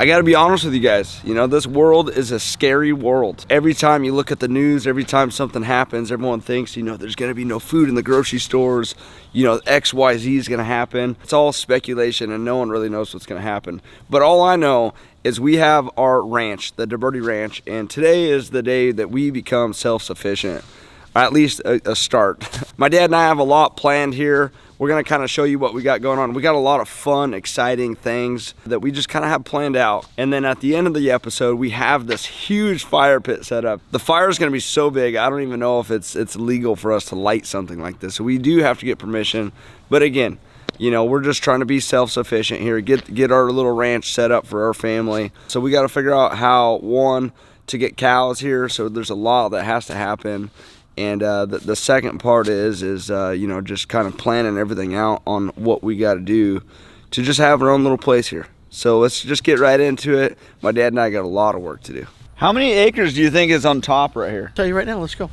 I gotta be honest with you guys, you know, this world is a scary world. Every time you look at the news, every time something happens, everyone thinks, you know, there's gonna be no food in the grocery stores, you know, XYZ is gonna happen. It's all speculation and no one really knows what's gonna happen. But all I know is we have our ranch, the DeBerti Ranch, and today is the day that we become self-sufficient, or at least a start. My dad and I have a lot planned here. We're gonna kind of show you what we got going on. We got a lot of fun, exciting things that we just kind of have planned out. And then at the end of the episode, we have this huge fire pit set up. The fire is gonna be so big, I don't even know if it's legal for us to light something like this. So we do have to get permission. But again, you know, we're just trying to be self-sufficient here, get our little ranch set up for our family. So we gotta figure out how, one, to get cows here. So there's a lot that has to happen. And the second part is you know, just kind of planning everything out on what we got to do to just have our own little place here. So let's just get right into it. My dad and I got a lot of work to do. How many acres do you think is on top right here? I'll tell you right now, let's go.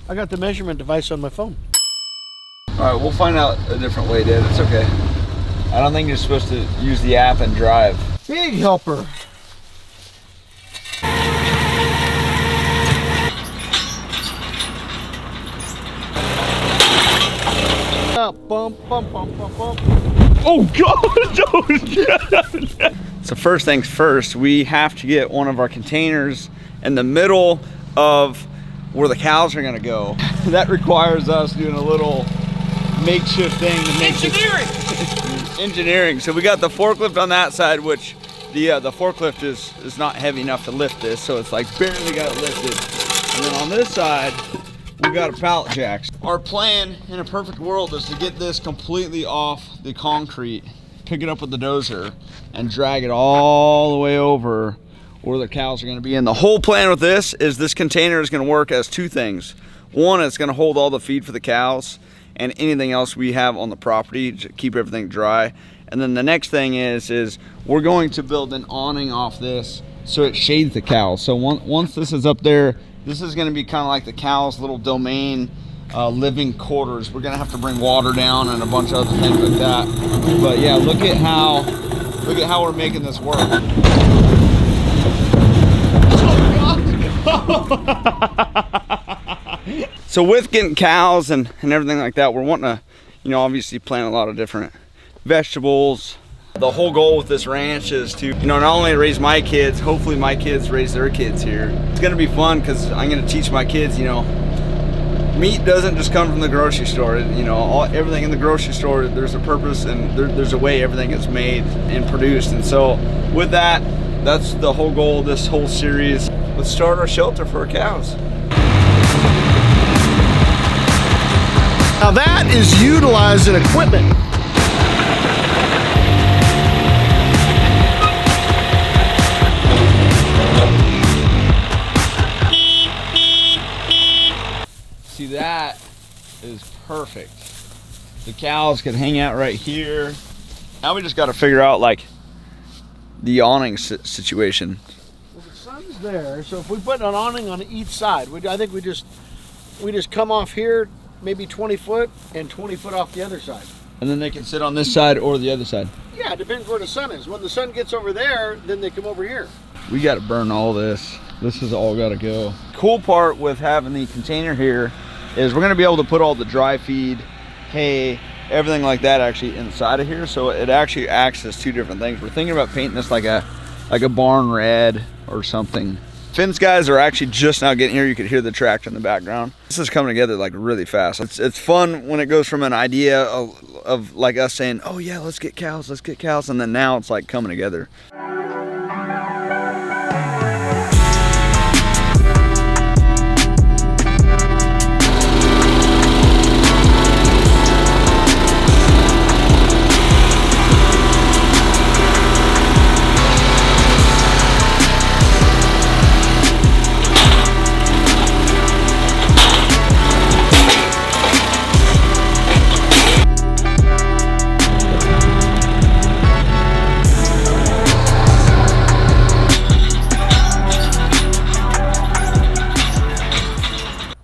I got the measurement device on my phone. All right, we'll find out a different way, Dad. It's okay. I don't think you're supposed to use the app and drive. Big helper. Bump, bump, bump, bump, bump. Oh God! Oh God! So first things first, we have to get one of our containers in the middle of where the cows are gonna go. That requires us doing a little makeshift thing to make engineering. So we got the forklift on that side, which the forklift is not heavy enough to lift this, so it's like barely got it lifted. And then on this side, we got a pallet jack. Our plan in a perfect world is to get this completely off the concrete, pick it up with the dozer, and drag it all the way over where the cows are gonna be. And the whole plan with this container is gonna work as two things. One, it's gonna hold all the feed for the cows and anything else we have on the property to keep everything dry. And then the next thing is we're going to build an awning off this so it shades the cows. So once this is up there, this is going to be kind of like the cows' little domain, living quarters. We're going to have to bring water down and a bunch of other things like that. But yeah, look at how we're making this work. So with getting cows and everything like that, we're wanting to, you know, obviously plant a lot of different vegetables. The whole goal with this ranch is to, you know, not only raise my kids, hopefully my kids raise their kids here. It's gonna be fun because I'm gonna teach my kids, you know, meat doesn't just come from the grocery store. You know, everything in the grocery store, there's a purpose and there's a way everything is made and produced. And so with that, that's the whole goal of this whole series. Let's start our shelter for our cows. Now that is utilizing equipment. See, that is perfect. The cows can hang out right here. Now we just got to figure out like the awning situation. Well, the sun's there, so if we put an awning on each side, I think we just come off here, maybe 20 foot and 20 foot off the other side. And then they can sit on this side or the other side. Yeah, it depends where the sun is. When the sun gets over there, then they come over here. We got to burn all this. This has all got to go. Cool part with having the container here is we're going to be able to put all the dry feed, hay, everything like that actually inside of here. So it actually acts as two different things. We're thinking about painting this like a barn red or something. Finn's guys are actually just now getting here. You could hear the tractor in the background. This is coming together like really fast. It's fun when it goes from an idea of like us saying, oh yeah, let's get cows. And then now it's like coming together.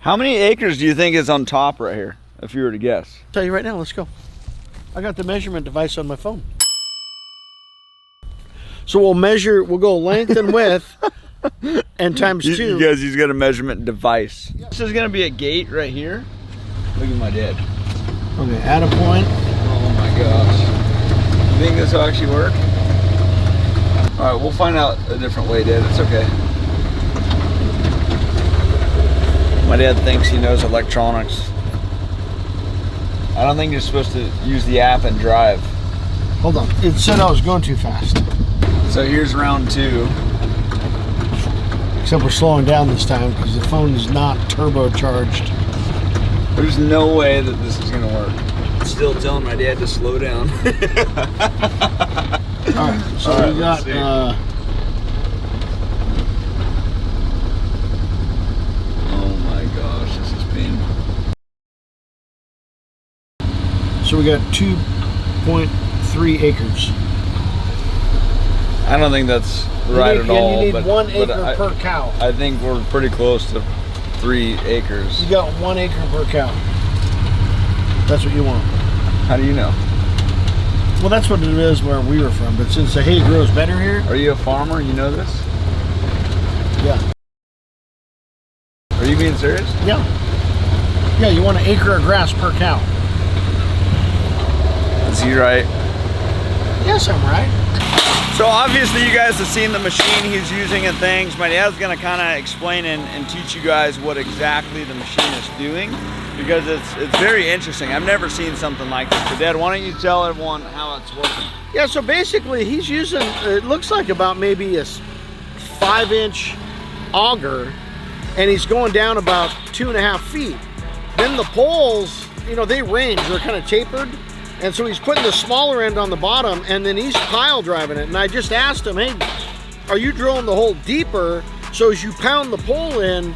How many acres do you think is on top right here, if you were to guess? I'll tell you right now, let's go. I got the measurement device on my phone. So we'll measure, we'll go length and width and times 2. You guys, he's got a measurement device. Yeah. This is gonna be a gate right here. Look at my dad. Okay, add a point. Oh my gosh. You think this will actually work? All right, we'll find out a different way, Dad. It's okay. My dad thinks he knows electronics. I don't think you're supposed to use the app and drive. Hold on, it said I was going too fast. So here's round 2. Except we're slowing down this time because the phone is not turbocharged. There's no way that this is gonna work. Still telling my dad to slow down. Alright, so we got oh my gosh, this is painful. So we got 2.3 acres. I don't think that's right at all. You need but, 1 acre but per cow. I think we're pretty close to 3 acres. You got 1 acre per cow. That's what you want. How do you know? Well, that's what it is where we were from. But since the hay grows better here. Are you a farmer? You know this? Yeah. Are you being serious? Yeah. Yeah, you want 1 acre of grass per cow. Is he right? Yes, I'm right. So obviously you guys have seen the machine he's using and things. My dad's gonna kind of explain and teach you guys what exactly the machine is doing, because it's very interesting. I've never seen something like this. So Dad, why don't you tell everyone how it's working? Yeah, so basically he's using, it looks like about maybe a 5-inch auger, and he's going down about 2.5 feet. Then the poles, you know, they range, they're kind of tapered. And so he's putting the smaller end on the bottom, and then he's pile driving it. And I just asked him, hey, are you drilling the hole deeper so as you pound the pole in,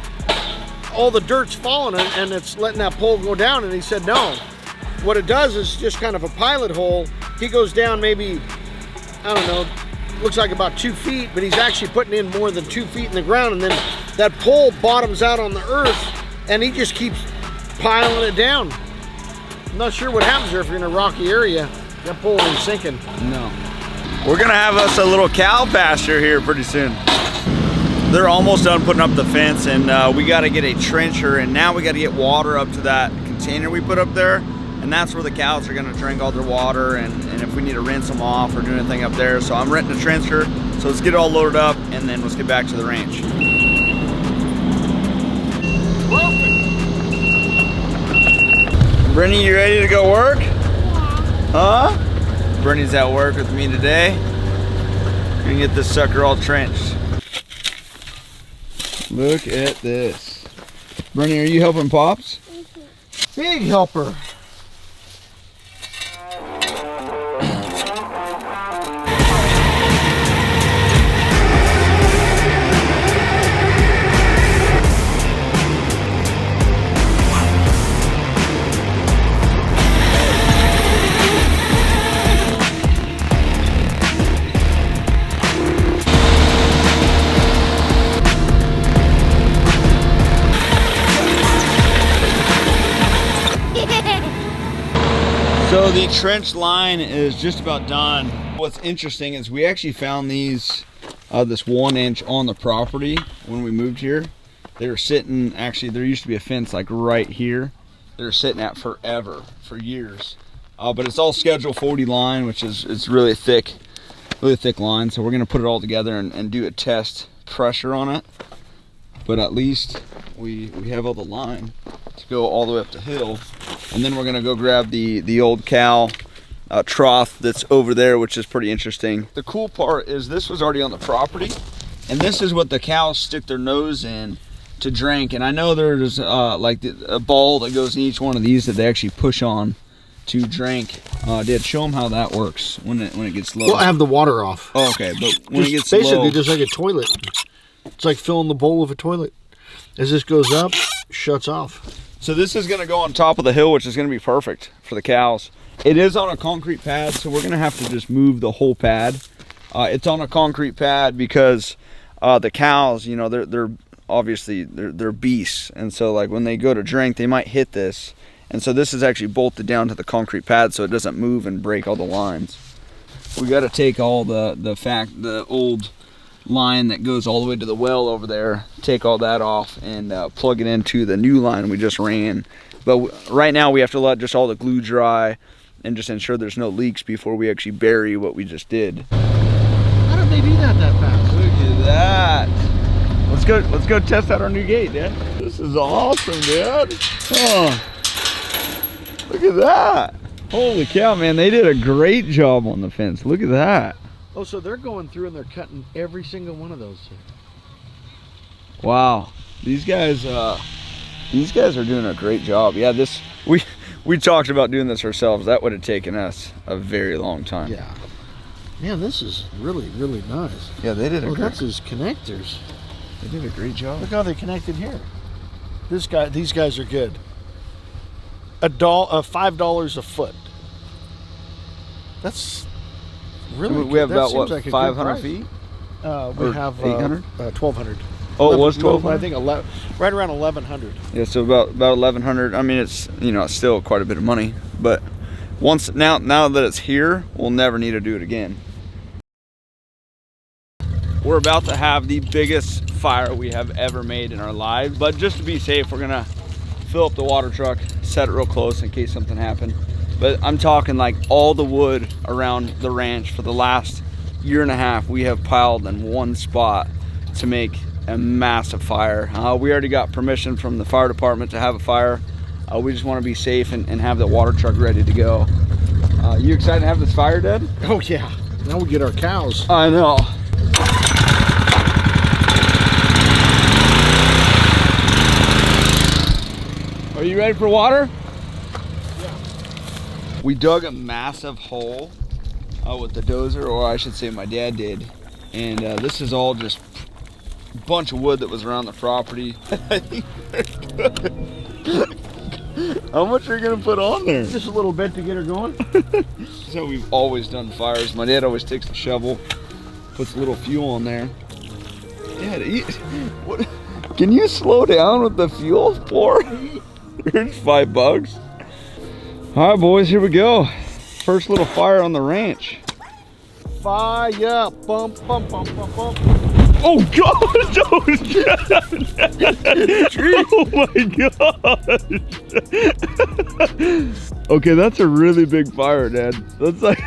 all the dirt's falling and it's letting that pole go down? And he said, no. What it does is just kind of a pilot hole. He goes down maybe, I don't know, looks like about 2 feet, but he's actually putting in more than 2 feet in the ground. And then that pole bottoms out on the earth, and he just keeps piling it down. I'm not sure what happens there if you're in a rocky area. That pole ain't sinking. No. We're gonna have us a little cow pasture here pretty soon. They're almost done putting up the fence, and we gotta get a trencher, and now we gotta get water up to that container we put up there, and that's where the cows are gonna drink all their water, and if we need to rinse them off or do anything up there. So I'm renting a trencher, so let's get it all loaded up, and then let's get back to the ranch. Brittany, you ready to go work? Yeah. Huh? Brittany's at work with me today. We're gonna get this sucker all trenched. Look at this. Brittany, are you helping Pops? Mm-hmm. Big helper. So the trench line is just about done. What's interesting is we actually found these, this 1 inch on the property when we moved here. They were sitting, actually there used to be a fence like right here. They were sitting at forever, for years. But it's all Schedule 40 line, which is it's really thick line. So we're gonna put it all together and do a test pressure on it. But at least we have all the line to go all the way up the hill. And then we're gonna go grab the old cow trough that's over there, which is pretty interesting. The cool part is this was already on the property, and this is what the cows stick their nose in to drink. And I know there's like a ball that goes in each one of these that they actually push on to drink. Dad, show them how that works when it gets low. Well, I have the water off. Oh, okay, but when just it gets basically low, just like a toilet. It's like filling the bowl of a toilet. As this goes up, shuts off. so this is gonna go on top of the hill, which is gonna be perfect for the cows. It is on a concrete pad, so we're gonna have to just move the whole pad. It's on a concrete pad because the cows, you know, they're obviously they're beasts, and so like when they go to drink, they might hit this, and so this is actually bolted down to the concrete pad so it doesn't move and break all the lines. We got to take all the old line that goes all the way to the well over there, take all that off and plug it into the new line we just ran. But right now we have to let just all the glue dry and just ensure there's no leaks before we actually bury what we just did. How did they do that fast? Look at that. Let's go test out our new gate, Dad. This is awesome, Dad. Oh, look at that. Holy cow, man, they did a great job on the fence. Look at that. Oh, so they're going through and they're cutting every single one of those. Wow, these guys are doing a great job. Yeah, we talked about doing this ourselves. That would have taken us a very long time. Yeah. Man, this is really, really nice. Yeah, they did. That's his connectors. They did a great job. Look how they connected here. These guys are good. $5 a foot. That's really. We have that about seems what, like a 500 good feet? We have 800? 1,200. Oh, it was 1,200. I think right around 1,100. Yeah, so about 1,100. I mean, it's it's still quite a bit of money, but now that it's here, we'll never need to do it again. We're about to have the biggest fire we have ever made in our lives, but just to be safe, we're gonna fill up the water truck, set it real close in case something happened. But I'm talking like all the wood around the ranch for the last year and a half we have piled in one spot to make a massive fire. We already got permission from the fire department to have a fire. We just want to be safe and have the water truck ready to go. You excited to have this fire, Dad? Oh yeah, now we get our cows. I know. Are you ready for water? Yeah. We dug a massive hole with the dozer, or I should say my dad did. And this is all just a bunch of wood that was around the property. How much are you gonna put on there? Just a little bit to get her going. So we've always done fires. My dad always takes the shovel, puts a little fuel in there. Dad, what? Can you slow down with the fuel pour? Here's $5. All right, boys, here we go. First little fire on the ranch. Fire, bump, bump, bump, bump, bump. Oh gosh! Oh my gosh! Okay, that's a really big fire, Dad. That's like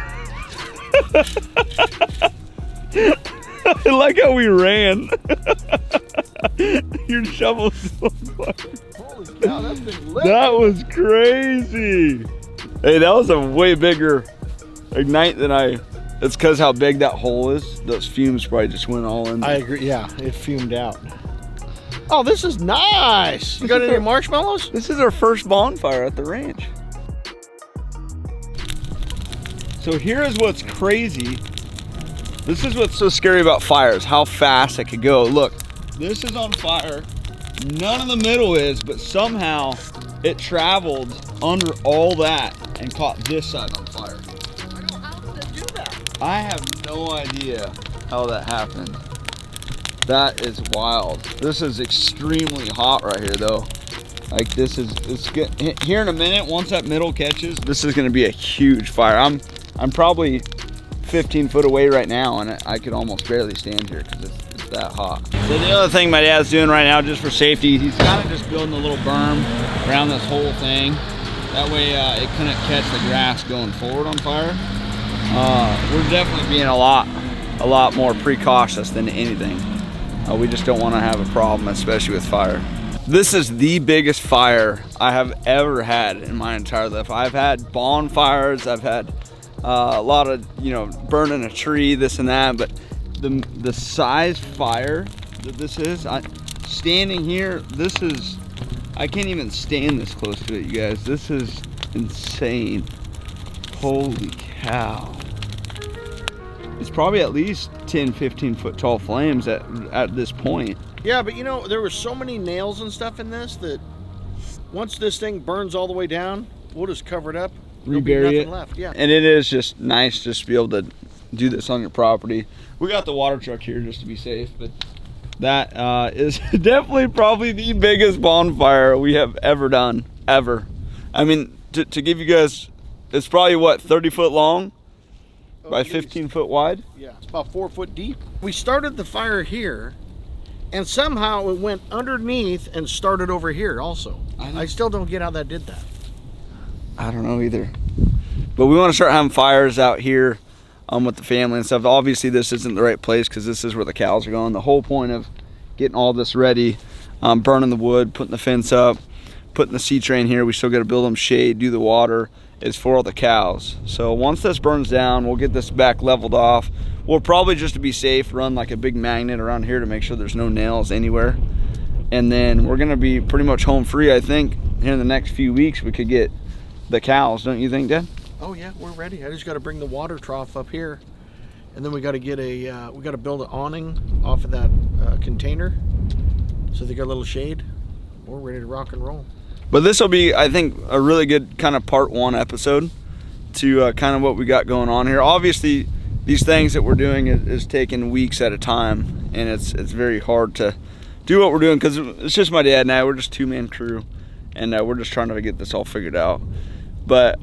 I like how we ran. Your shovel's so far. Holy cow, that's been lit. That was crazy. Hey, that was a way bigger ignite than it's because how big that hole is. Those fumes probably just went all in there. I agree, yeah, it fumed out. Oh, this is nice. You got any marshmallows? This is our first bonfire at the ranch. So here is what's crazy. This is what's so scary about fires, how fast it could go. Look, this is on fire. None of the middle is, but somehow it traveled under all that and caught this side on fire. I know, how did it do that? I have no idea how that happened. That is wild. This is extremely hot right here though. Like this is, it's good. Here in a minute, once that middle catches, this is gonna be a huge fire. I'm probably 15 foot away right now and I could almost barely stand here because it's that hot. So the other thing my dad's doing right now just for safety, he's kind of just building a little berm around this whole thing. That way it couldn't catch the grass going forward on fire. We're definitely being a lot more precautious than anything. We just don't want to have a problem, especially with fire. This is the biggest fire I have ever had in my entire life. I've had bonfires, I've had a lot of, burning a tree, this and that, but the size fire that this is, standing here, I can't even stand this close to it, you guys. This is insane. Holy cow. It's probably at least 10, 15 foot tall flames at this point. Yeah, but there were so many nails and stuff in this that once this thing burns all the way down, we'll just cover it up. There'll be Rebury nothing it. left. Yeah. And it is just nice just to be able to do this on your property. We got the water truck here just to be safe, but that is definitely probably the biggest bonfire we have ever done, ever. I mean, to give you guys, it's probably what, 30 foot long? by 15 foot wide. Yeah, it's about 4 foot deep. We started the fire here, and somehow it went underneath and started over here also. I still don't get how that did that. I don't know either. But we want to start having fires out here with the family and stuff. Obviously this isn't the right place because this is where the cows are going. The whole point of getting all this ready, burning the wood, putting the fence up, putting the C-train here, we still got to build them shade, do the water, is for all the cows. So once this burns down, we'll get this back leveled off. We'll probably, just to be safe, run like a big magnet around here to make sure there's no nails anywhere. And then we're gonna be pretty much home free. I think here in the next few weeks we could get the cows, don't you think, Dad? Oh yeah, we're ready. I just got to bring the water trough up here, and then we got to get a we got to build an awning off of that container, so they got a little shade. We're ready to rock and roll. But this will be, I think, a really good kind of part 1 episode to kind of what we got going on here. Obviously, these things that we're doing is taking weeks at a time, and it's very hard to do what we're doing because it's just my dad and I. We're just 2-man crew, and we're just trying to get this all figured out. But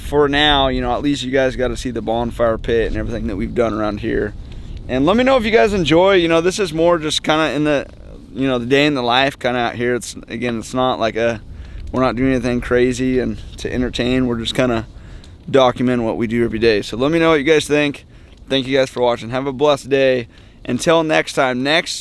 for now, you know, at least you guys got to see the bonfire pit and everything that we've done around here. And let me know if you guys enjoy. You know, this is more just kind of in the, you know, the day in the life kind of out here. It's, again, it's not like we're not doing anything crazy and to entertain. We're just kind of documenting what we do every day. So let me know what you guys think. Thank you guys for watching. Have a blessed day. Until next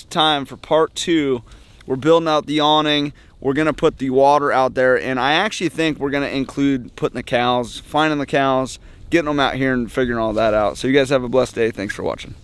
time for part 2, we're building out the awning. We're gonna put the water out there, and I actually think we're gonna include putting the cows, finding the cows, getting them out here and figuring all that out. So you guys have a blessed day. Thanks for watching.